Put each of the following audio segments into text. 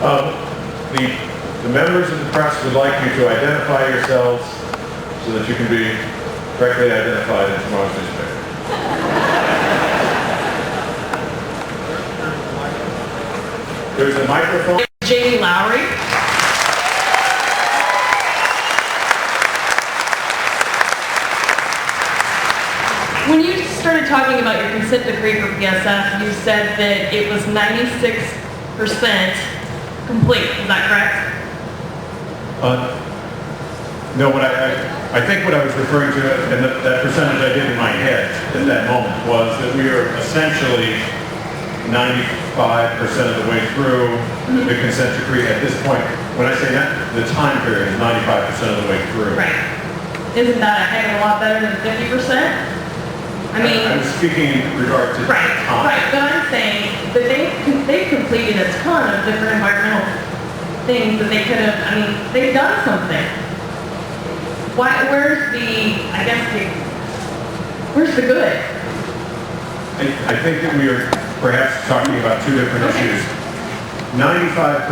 The members of the press would like you to identify yourselves so that you can be correctly identified in tomorrow's newspaper. There's a microphone. Jamie Lowry. When you started talking about your consent decree for PSF, you said that it was 96% complete. Is that correct? No, I think what I was referring to, and that percentage I did in my head at that moment, was that we are essentially 95% of the way through the consent decree at this point. When I say that, the time period is 95% of the way through. Right. Isn't that a heck of a lot better than 50%? I mean, I'm speaking in regard to right, time. right. But I'm saying that they've completed a ton of different environmental things that they could have. I mean, they've done something. Why? Where's the? I guess where's the good? I think that we are perhaps talking about two different issues. 95%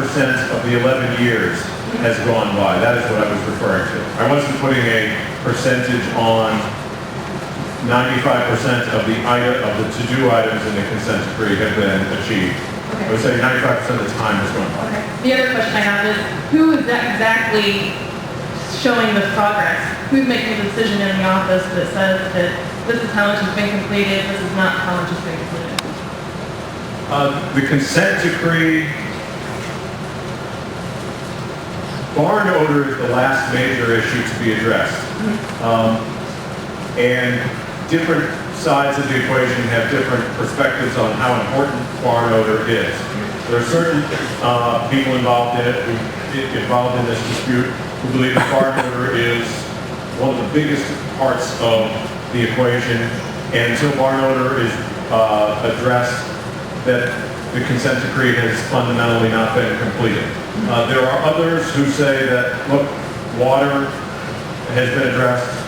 of the 11 years has gone by. That is what I was referring to. I wasn't putting a percentage on 95% of the to-do items in the consent decree have been achieved. Okay. I would say 95% of the time has gone by. Okay. The other question I have is, who is that exactly showing this progress? Who's making the decision in the office that says that this is how much has been completed, this is not how much has been completed? The consent decree, barn odor is the last major issue to be addressed. And different sides of the equation have different perspectives on how important barn odor is. There are certain people involved in this dispute who believe that barn odor is one of the biggest parts of the equation, and until barn odor is addressed, that the consent decree has fundamentally not been completed. There are others who say that, look, water has been addressed,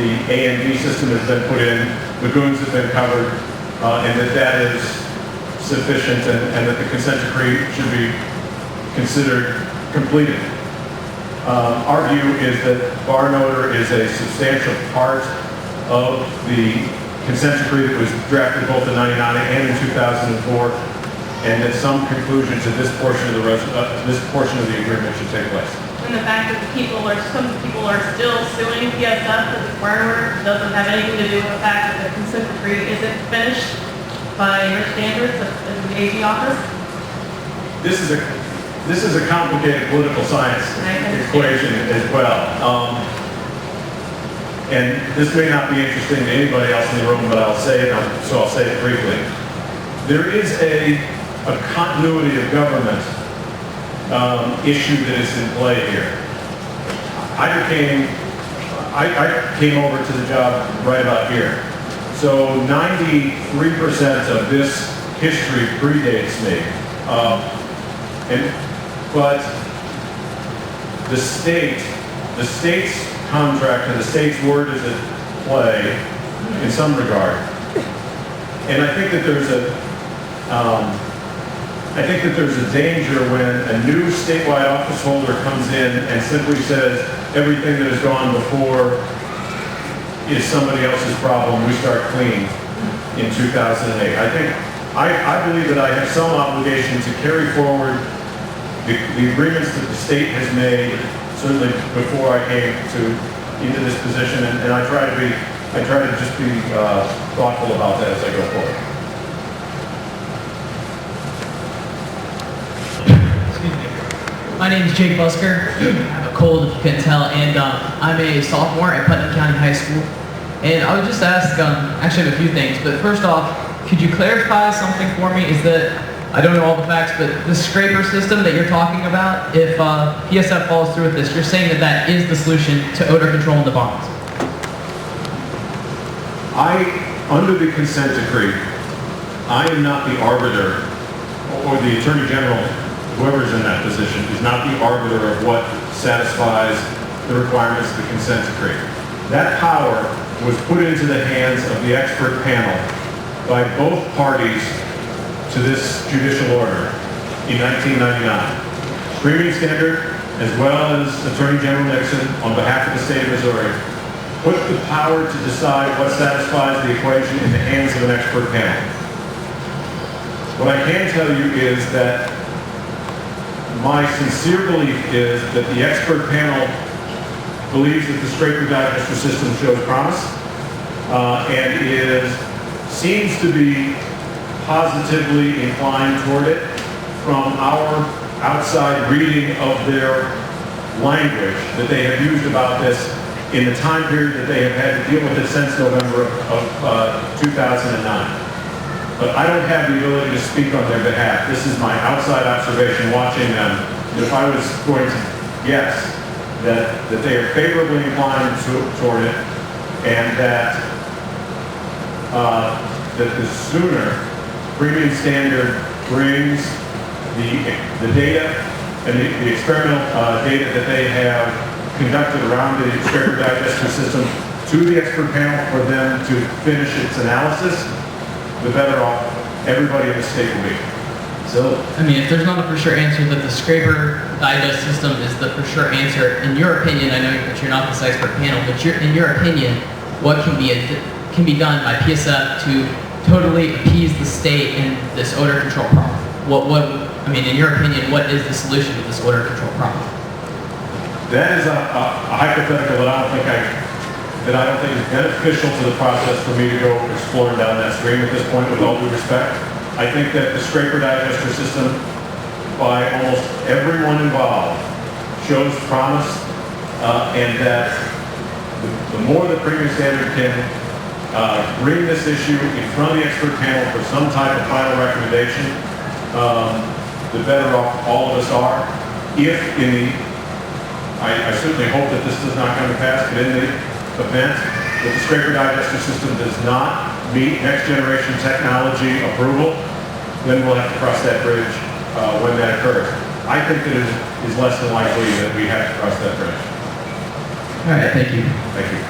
the A&D system has been put in, lagoons have been covered, and that is sufficient, and that the consent decree should be considered completed. Our view is that barn odor is a substantial part of the consent decree that was drafted both in '99 and in 2004, and that some conclusion to this portion of the agreement should take place. And the fact that some people are still suing PSF for the barn odor doesn't have anything to do with the fact that the consent decree isn't finished by your standards of the AG office? This is a complicated political science equation as well. And this may not be interesting to anybody else in the room, but I'll say it, so I'll say it briefly. There is a continuity of government issue that is in play here. I came over to the job right about here. So 93% of this history predates me. But the state's contract and the state's word is at play in some regard. And I think that there's a danger when a new statewide office holder comes in and simply says everything that has gone before is somebody else's problem. We start clean in 2008. I believe that I have some obligation to carry forward the agreements that the state has made, certainly before I came into this position, and I try to just be thoughtful about that as I go forward. My name is Jake Busker. I have a cold, if you couldn't tell, and I'm a sophomore at Putnam County High School. And I would just ask, actually I have a few things, but first off, could you clarify something for me? Is that, I don't know all the facts, but the scraper system that you're talking about, if PSF follows through with this, you're saying that that is the solution to odor control in the barns? Under the consent decree, I am not the arbiter, or the Attorney General, whoever's in that position, is not the arbiter of what satisfies the requirements of the consent decree. That power was put into the hands of the expert panel by both parties to this judicial order. in 1999. Screaming Standard, as well as Attorney General Nixon, on behalf of the state of Missouri, put the power to decide what satisfies the equation in the hands of an expert panel. What I can tell you is that my sincere belief is that the expert panel believes that the scraper digester system shows promise and seems to be positively inclined toward it from our outside reading of their language that they have used about this in the time period that they have had to deal with it since November of 2009. But I don't have the ability to speak on their behalf. This is my outside observation watching them. If I was going to guess that they are favorably inclined toward it, and that the sooner Premium Standard brings the data and the experimental data that they have conducted around the scraper digester system to the expert panel for them to finish its analysis, the better off everybody in the state will be. So, I mean, if there's not a for sure answer that the scraper digest system is the for sure answer, in your opinion, I know that you're not this expert panel, but in your opinion, what can be done by PSF to totally appease the state in this odor control problem? I mean, in your opinion, what is the solution to this odor control problem? That is a hypothetical that I don't think is beneficial to the process for me to go exploring down that stream at this point, with all due respect. I think that the scraper digester system, by almost everyone involved, shows promise, and that the more the Premium Standard can bring this issue in front of the expert panel for some type of final recommendation, the better off all of us are. If I certainly hope that this does not come to pass, but in the event that the scraper digester system does not meet next generation technology approval, then we'll have to cross that bridge when that occurs. I think that it is less than likely that we have to cross that bridge. All right, thank you. Thank you.